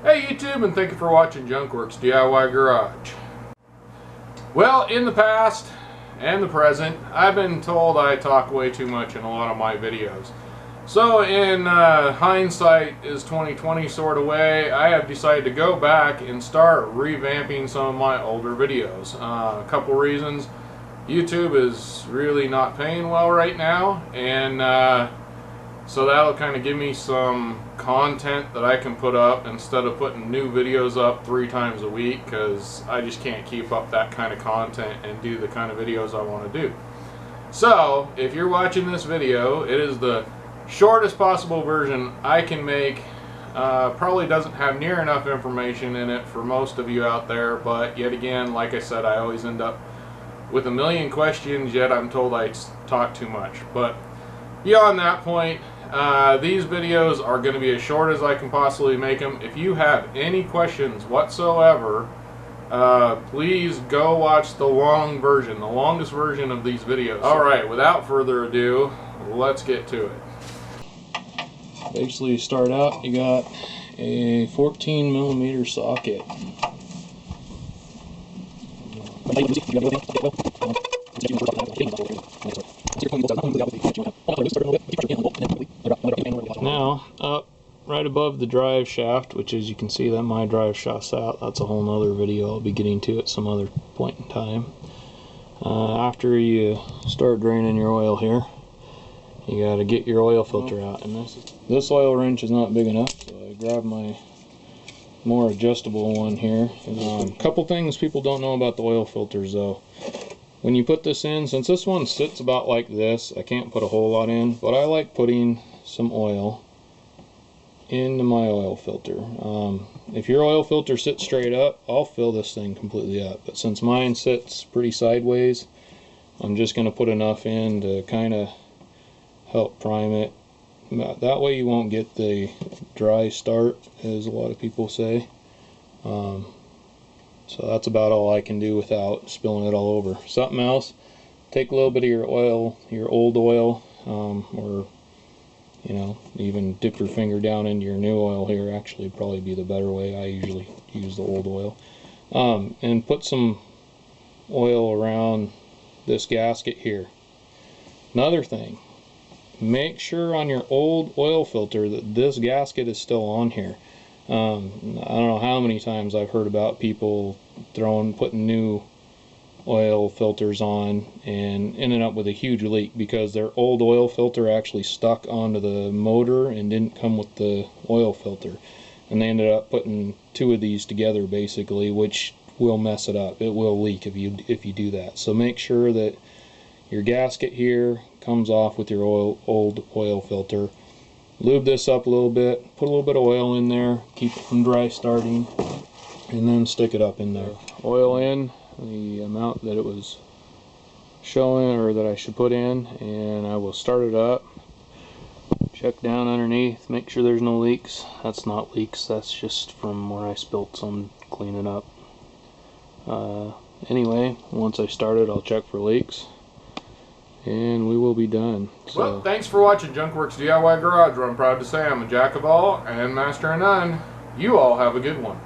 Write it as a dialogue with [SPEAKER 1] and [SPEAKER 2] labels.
[SPEAKER 1] Hey YouTube, and thank you for watching Junkworks DIY Garage. Well, in the past and the present, I've been told I talk way too much in a lot of my videos. So in hindsight is 2020 sort of way, I have decided to go back and start revamping some of my older videos. A couple reasons. YouTube is really not paying well right now, and so that'll kind of give me some content that I can put up instead of putting new videos up 3 times a week, because I just can't keep up that kind of content and do the kind of videos I want to do. So if you're watching this video, it is the shortest possible version I can make. Probably doesn't have near enough information in it for most of you out there, but yet again, like I said, I always end up with a million questions, yet I'm told I talk too much. But beyond that point, these videos are going to be as short as I can possibly make them. If you have any questions whatsoever, please go watch the long version, the longest version of these videos. Alright, without further ado, let's get to it. Basically, you start out, you got a 14mm socket. Now, up right above the drive shaft, which as you can see that my drive shaft's out, that's a whole nother video I'll be getting to at some other point in time. After you start draining your oil here, you got to get your oil filter out, and this oil wrench is not big enough, so I grabbed my more adjustable one here. A couple things people don't know about the oil filters though. When you put this in, since this one sits about like this, I can't put a whole lot in, but I like putting some oil into my oil filter. If your oil filter sits straight up, I'll fill this thing completely up, but since mine sits pretty sideways, I'm just going to put enough in to kind of help prime it. That way you won't get the dry start, as a lot of people say. So that's about all I can do without spilling it all over. Something else, take a little bit of your oil, your old oil, or you know, even dip your finger down into your new oil here. Actually, probably be the better way. I usually use the old oil, and put some oil around this gasket here. Another thing, make sure on your old oil filter that this gasket is still on here. I don't know how many times I've heard about people putting new oil filters on and ending up with a huge leak because their old oil filter actually stuck onto the motor and didn't come with the oil filter, and they ended up putting 2 of these together basically, which will mess it up. It will leak if you do that. So make sure that your gasket here comes off with your old oil filter. Lube this up a little bit, put a little bit of oil in there, keep it from dry starting, and then stick it up in there. Oil in the amount that it was showing, or that I should put in, and I will start it up. Check down underneath, make sure there's no leaks. That's not leaks, that's just from where I spilled some cleaning up. Anyway, once I start it, I'll check for leaks, and we will be done. So, well, thanks for watching Junkworks DIY Garage, where I'm proud to say I'm a jack of all and master of none. You all have a good one.